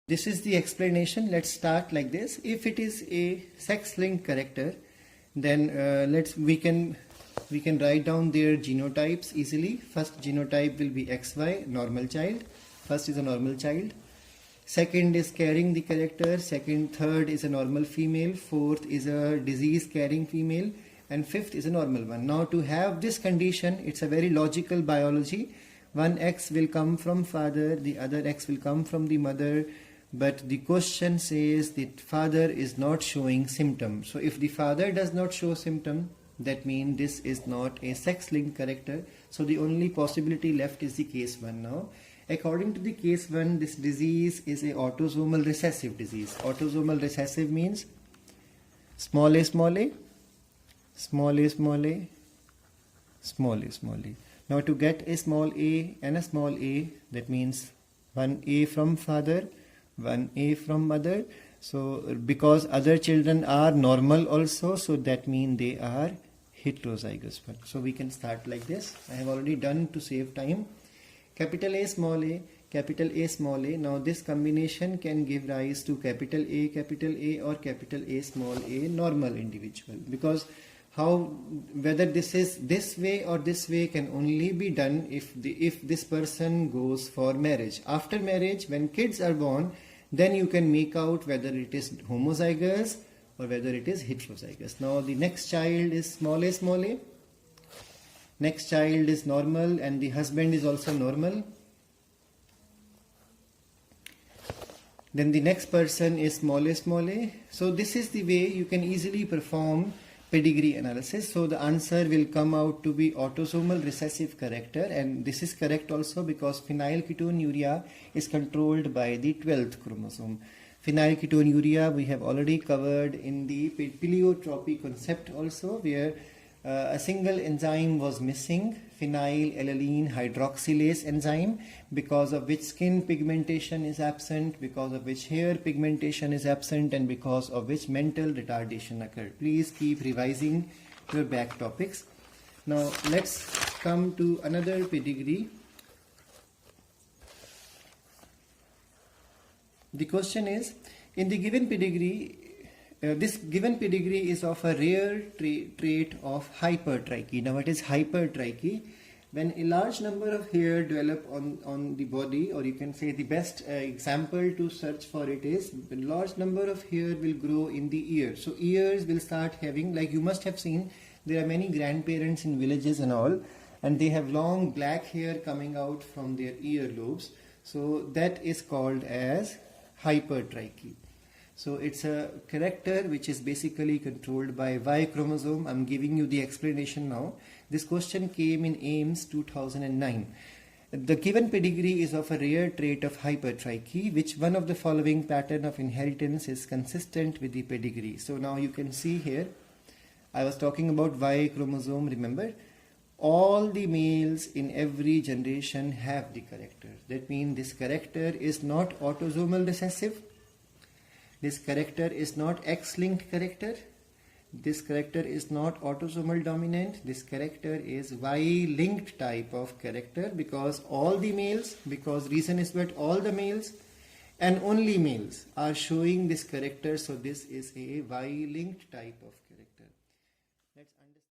This is the explanation. Let's start like this. If it is a sex-linked character, then we can write down their genotypes easily. First genotype will be XY, normal child. First is a normal child. Second is carrying the character. Third is a normal female. Fourth is a disease carrying female. And fifth is a normal one. Now to have this condition, it's a very logical biology. One X will come from father, the other X will come from the mother. But the question says that father is not showing symptom. So if the father does not show symptom, that means this is not a sex-linked character. So the only possibility left is the case 1 now. According to the case 1, this disease is a autosomal recessive disease. Autosomal recessive means small a, small a, small a, small a, small a, small a. Now to get a small a and a small a, that means 1A from father, 1A from mother. So because other children are normal also, so that means they are heterozygous one. So we can start like this. I have already done to save time. Capital A small a, capital A small a. Now this combination can give rise to capital A or capital A small a normal individual, because whether this is this way or this way can only be done if this person goes for marriage. After marriage, when kids are born, then you can make out whether it is homozygous or whether it is heterozygous. Now the next child is small a, small a. Next child is normal and the husband is also normal. Then the next person is small a, small a. So this is the way you can easily perform pedigree analysis. So the answer will come out to be autosomal recessive character, and this is correct also because phenylketonuria is controlled by the 12th chromosome. Phenylketonuria we have already covered in the pleiotropy concept also, where a single enzyme was missing, phenylalanine hydroxylase enzyme, because of which skin pigmentation is absent, because of which hair pigmentation is absent, and because of which mental retardation occurred. Please keep revising your back topics. Now let's come to another pedigree. The question is, in the given pedigree, this given pedigree is of a rare trait of hypertrichy. Now what is hypertrichy? When a large number of hair develop on the body, or you can say the best example to search for it is a large number of hair will grow in the ear. So ears will start having, like you must have seen, there are many grandparents in villages and all, and they have long black hair coming out from their ear lobes. So that is called as hypertrichy. So it's a character which is basically controlled by Y chromosome. I'm giving you the explanation now. This question came in AIMS 2009. The given pedigree is of a rare trait of hypertrichy. Which one of the following pattern of inheritance is consistent with the pedigree? So now you can see here, I was talking about Y chromosome, remember? All the males in every generation have the character. That means this character is not autosomal recessive. This character is not X-linked character. This character is not autosomal dominant. This character is Y-linked type of character, because all the males, because reason is that all the males and only males are showing this character. So this is a Y-linked type of